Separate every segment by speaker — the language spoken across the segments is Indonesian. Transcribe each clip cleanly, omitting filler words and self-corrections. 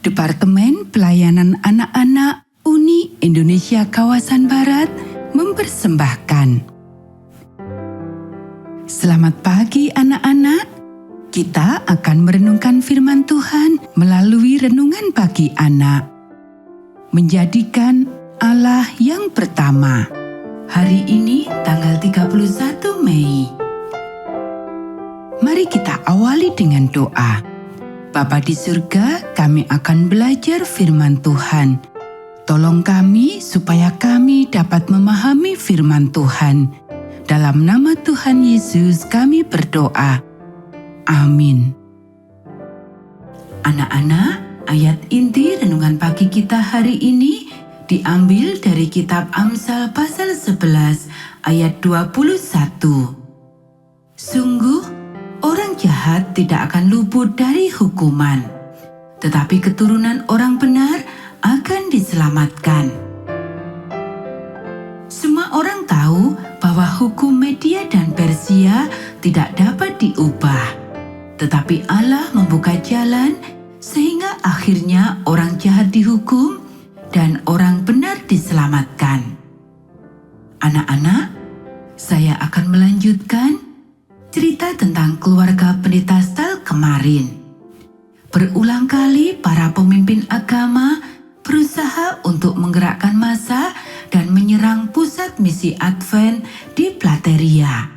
Speaker 1: Departemen Pelayanan Anak-anak Uni Indonesia Kawasan Barat mempersembahkan. Selamat pagi anak-anak. Kita akan merenungkan firman Tuhan melalui renungan pagi anak. Menjadikan Allah yang pertama. Hari ini tanggal 31 Mei. Mari kita awali dengan doa. Bapa di surga, kami akan belajar firman Tuhan. Tolong kami supaya kami dapat memahami firman Tuhan. Dalam nama Tuhan Yesus kami berdoa. Amin. Anak-anak, ayat inti renungan pagi kita hari ini diambil dari kitab Amsal pasal 11 ayat 21. Sungguh, orang jahat tidak akan luput dari hukuman, tetapi keturunan orang benar akan diselamatkan. Semua orang tahu bahwa hukum Media dan Persia tidak dapat diubah, tetapi Allah membuka jalan sehingga akhirnya orang jahat dihukum dan orang benar diselamatkan. Anak-anak, saya akan melanjutkan cerita tentang keluarga pendeta Stahl kemarin. Berulang kali para pemimpin agama berusaha untuk menggerakkan massa dan menyerang pusat misi Advent di Plateria.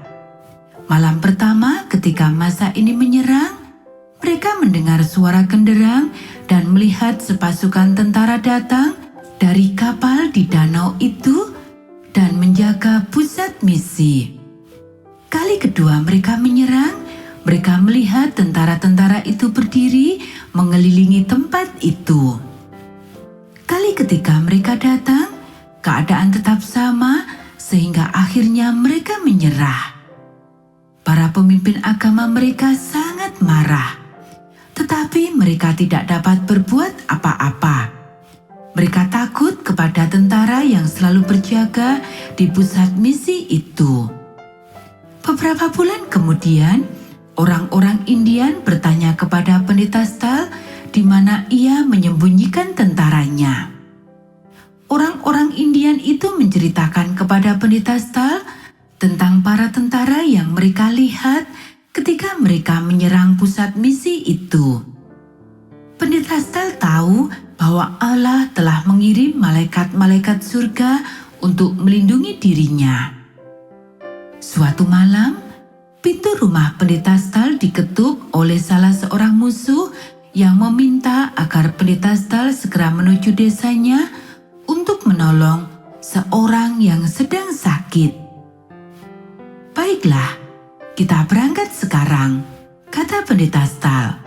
Speaker 1: Malam pertama ketika massa ini menyerang, mereka mendengar suara genderang dan melihat sepasukan tentara datang dari kapal di danau itu dan menjaga pusat misi. Kali kedua mereka menyerang, mereka melihat tentara-tentara itu berdiri mengelilingi tempat itu. Kali ketiga mereka datang, keadaan tetap sama sehingga akhirnya mereka menyerah. Para pemimpin agama mereka sangat marah, tetapi mereka tidak dapat berbuat apa-apa. Mereka takut kepada tentara yang selalu berjaga di pusat misi itu. Beberapa bulan kemudian, orang-orang Indian bertanya kepada pendeta Stahl di mana ia menyembunyikan tentaranya. Orang-orang Indian itu menceritakan kepada pendeta Stahl tentang para tentara yang mereka lihat ketika mereka menyerang pusat misi itu. Pendeta Stahl tahu bahwa Allah telah mengirim malaikat-malaikat surga untuk melindungi dirinya. Suatu malam, pintu rumah pendeta Stahl diketuk oleh salah seorang musuh yang meminta agar pendeta Stahl segera menuju desanya untuk menolong seorang yang sedang sakit. "Baiklah, kita berangkat sekarang," kata pendeta Stahl.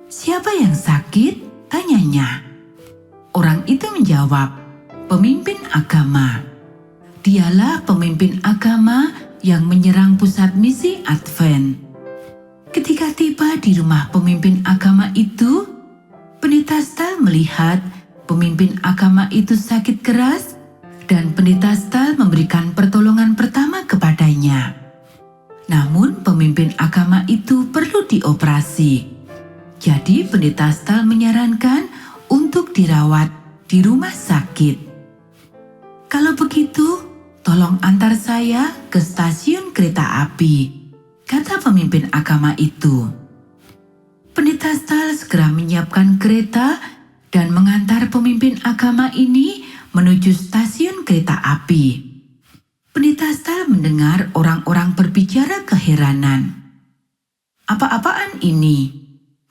Speaker 1: "Siapa yang sakit?" tanyanya. Orang itu menjawab, "Pemimpin agama." Dialah pemimpin agama yang menyerang pusat misi Advent. Ketika tiba di rumah pemimpin agama itu, pendeta Stahl melihat pemimpin agama itu sakit keras dan pendeta Stahl memberikan pertolongan pertama kepadanya. Namun pemimpin agama itu perlu dioperasi. Jadi pendeta Stahl menyarankan untuk dirawat di rumah sakit. "Kalau begitu, tolong antar saya ke stasiun kereta api," kata pemimpin agama itu. Pendeta Stahl segera menyiapkan kereta dan mengantar pemimpin agama ini menuju stasiun kereta api. Pendeta Stahl mendengar orang-orang berbicara keheranan. "Apa-apaan ini?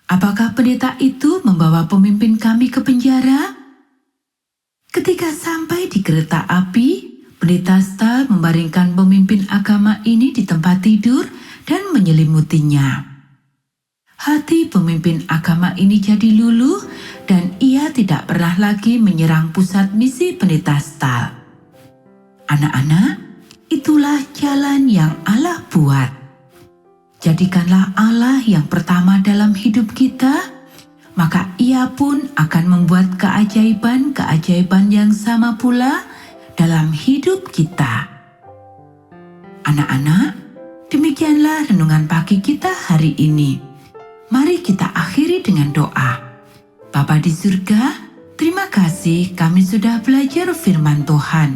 Speaker 1: Apakah pendeta itu membawa pemimpin kami ke penjara?" Ketika sampai di kereta api, pendeta Stahl membaringkan pemimpin agama ini di tempat tidur dan menyelimutinya. Hati pemimpin agama ini jadi luluh dan ia tidak pernah lagi menyerang pusat misi pendeta Stahl. Anak-anak, itulah jalan yang Allah buat. Jadikanlah Allah yang pertama dalam hidup kita, maka ia pun akan membuat keajaiban-keajaiban yang sama pula dalam hidup kita. Anak-anak, demikianlah renungan pagi kita hari ini. Mari kita akhiri dengan doa. Bapa di surga, terima kasih kami sudah belajar firman Tuhan.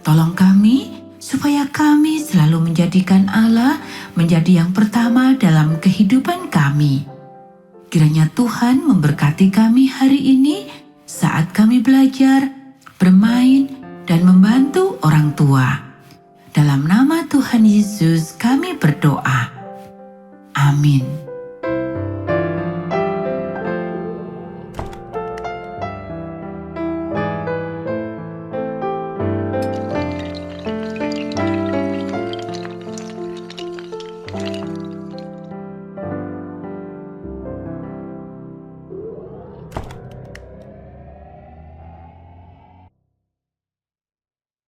Speaker 1: Tolong kami supaya kami selalu menjadikan Allah menjadi yang pertama dalam kehidupan kami. Kiranya Tuhan memberkati kami hari ini saat kami belajar, bermain, dan membantu orang tua. Dalam nama Tuhan Yesus kami berdoa. Amin.